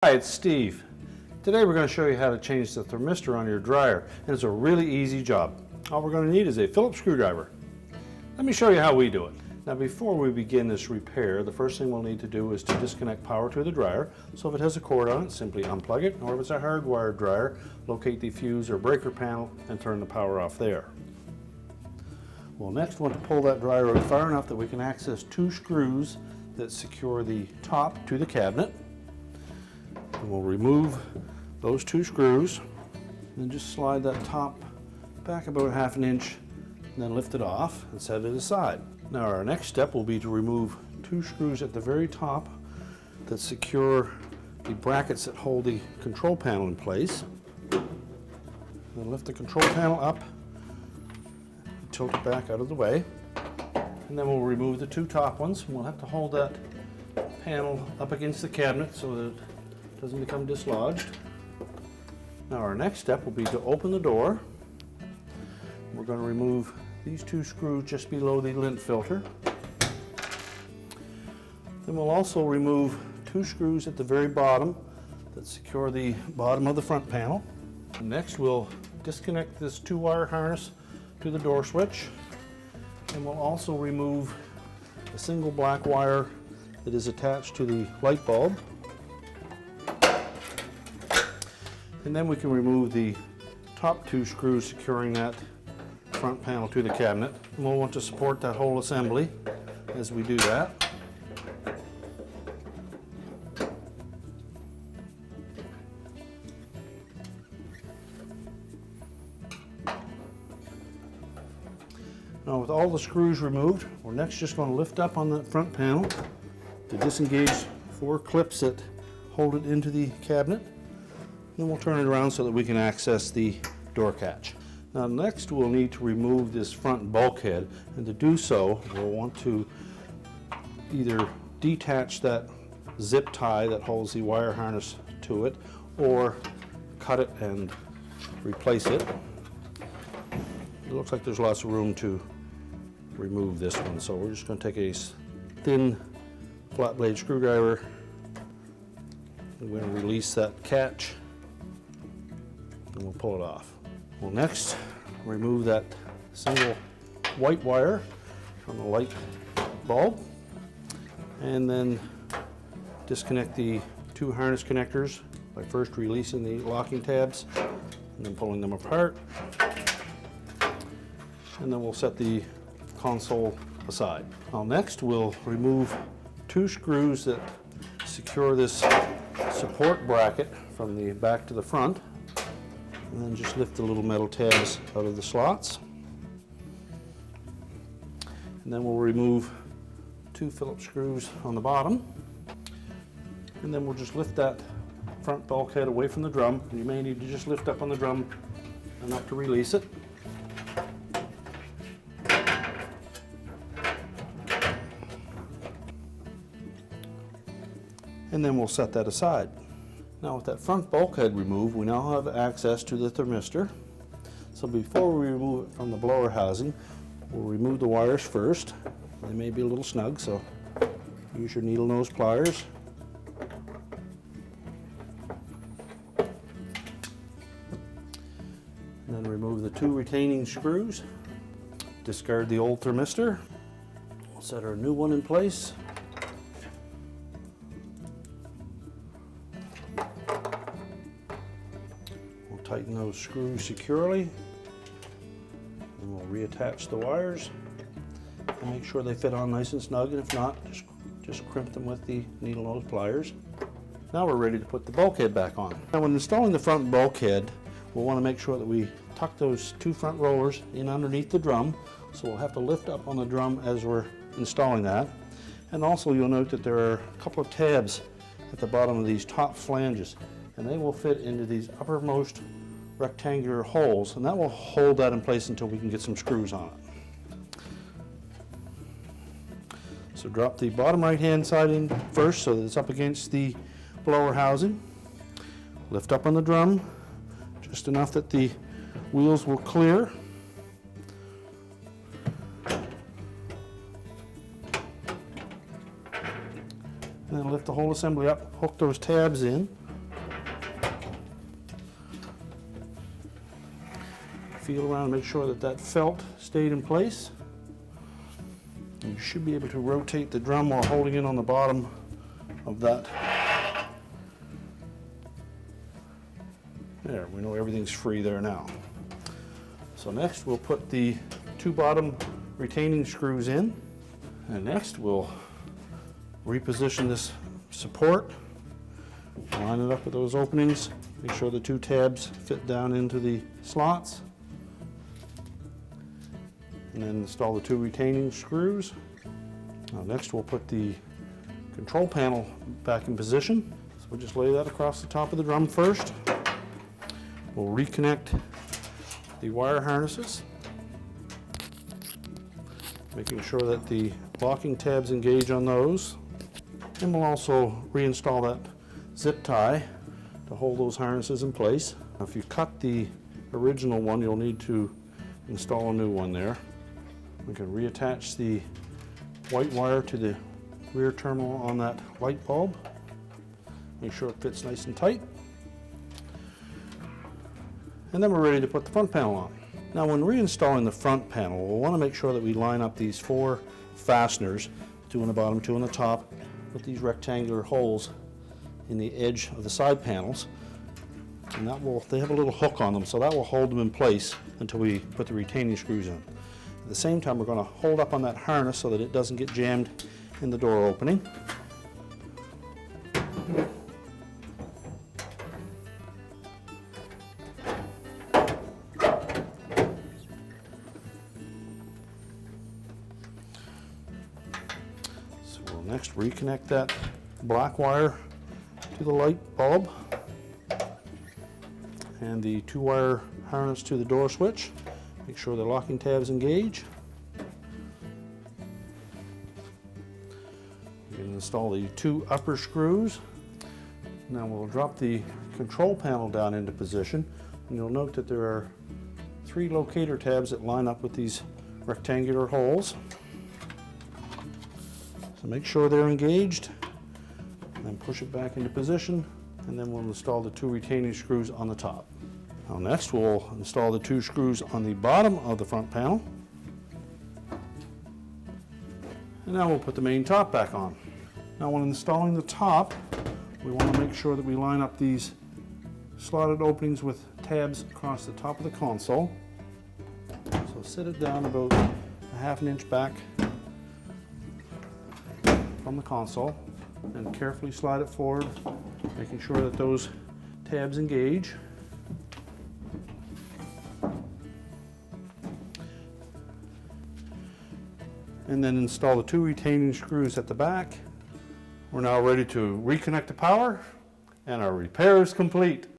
Hi, it's Steve. Today we're going to show you how to change the thermistor on your dryer, and it's a really easy job. All we're going to need is a Phillips screwdriver. Let me show you how we do it. Now before we begin this repair, the first thing we'll need to do is to disconnect power to the dryer. So if it has a cord on it, simply unplug it, or if it's a hardwired dryer, locate the fuse or breaker panel and turn the power off there. We'll next want to pull that dryer out far enough that we can access two screws that secure the top to the cabinet. And we'll remove those two screws and just slide that top back about ½ inch and then lift it off and set it aside. Now our next step will be to remove two screws at the very top that secure the brackets that hold the control panel in place. Then lift the control panel up, tilt it back out of the way, and then we'll remove the two top ones. We'll have to hold that panel up against the cabinet so that it doesn't become dislodged. Now our next step will be to open the door. We're going to remove these two screws just below the lint filter. Then we'll also remove two screws at the very bottom that secure the bottom of the front panel. And next we'll disconnect this 2-wire harness to the door switch, and we'll also remove a single black wire that is attached to the light bulb. And then we can remove the top two screws securing that front panel to the cabinet. And we'll want to support that whole assembly as we do that. Now with all the screws removed, we're next just going to lift up on that front panel to disengage 4 clips that hold it into the cabinet. Then we'll turn it around so that we can access the door catch. Now next we'll need to remove this front bulkhead, and to do so we'll want to either detach that zip tie that holds the wire harness to it, or cut it and replace it. It looks like there's lots of room to remove this one, so we're just going to take a thin flat blade screwdriver. We're going to release that catch and we'll pull it off. We'll next remove that single white wire from the light bulb, and then disconnect the 2 harness connectors by first releasing the locking tabs and then pulling them apart. And then we'll set the console aside. Now next we'll remove 2 screws that secure this support bracket from the back to the front, and then just lift the little metal tabs out of the slots. And then we'll remove 2 Phillips screws on the bottom, and then we'll just lift that front bulkhead away from the drum. You may need to just lift up on the drum enough to release it. And then we'll set that aside. Now with that front bulkhead removed, we now have access to the thermistor. So before we remove it from the blower housing, we'll remove the wires first. They may be a little snug, so use your needle nose pliers. And then remove the 2 retaining screws. Discard the old thermistor. We'll set our new one in place. Tighten those screws securely, and we'll reattach the wires and make sure they fit on nice and snug, and if not, just crimp them with the needle nose pliers. Now we're ready to put the bulkhead back on. Now when installing the front bulkhead, we'll want to make sure that we tuck those 2 front rollers in underneath the drum, so we'll have to lift up on the drum as we're installing that. And also you'll note that there are a couple of tabs at the bottom of these top flanges, and they will fit into these uppermost rectangular holes, and that will hold that in place until we can get some screws on it. So drop the bottom right hand side in first so that it's up against the blower housing. Lift up on the drum just enough that the wheels will clear. And then lift the whole assembly up, hook those tabs in, feel around and make sure that that felt stayed in place. And you should be able to rotate the drum while holding it on the bottom of that. There, we know everything's free there now. So next we'll put the 2 bottom retaining screws in. And next we'll reposition this support, line it up with those openings, make sure the 2 tabs fit down into the slots, and then install the 2 retaining screws. Now next we'll put the control panel back in position. So we'll just lay that across the top of the drum first. We'll reconnect the wire harnesses, making sure that the locking tabs engage on those. And we'll also reinstall that zip tie to hold those harnesses in place. Now, if you cut the original one, you'll need to install a new one there. We can reattach the white wire to the rear terminal on that light bulb. Make sure it fits nice and tight. And then we're ready to put the front panel on. Now when reinstalling the front panel, we'll want to make sure that we line up these 4 fasteners, 2 on the bottom, 2 on the top, with these rectangular holes in the edge of the side panels. And that will, they have a little hook on them, so that will hold them in place until we put the retaining screws in. At the same time, we're going to hold up on that harness so that it doesn't get jammed in the door opening. So we'll next reconnect that black wire to the light bulb and the 2-wire harness to the door switch. Make sure the locking tabs engage. You can install the 2 upper screws. Now we'll drop the control panel down into position, and you'll note that there are 3 locator tabs that line up with these rectangular holes. So make sure they're engaged, and then push it back into position, and then we'll install the 2 retaining screws on the top. Now next we'll install the 2 screws on the bottom of the front panel. And now we'll put the main top back on. Now when installing the top, we want to make sure that we line up these slotted openings with tabs across the top of the console. So sit it down about a ½ inch back from the console and carefully slide it forward, making sure that those tabs engage. And then install the 2 retaining screws at the back. We're now ready to reconnect the power, and our repair is complete.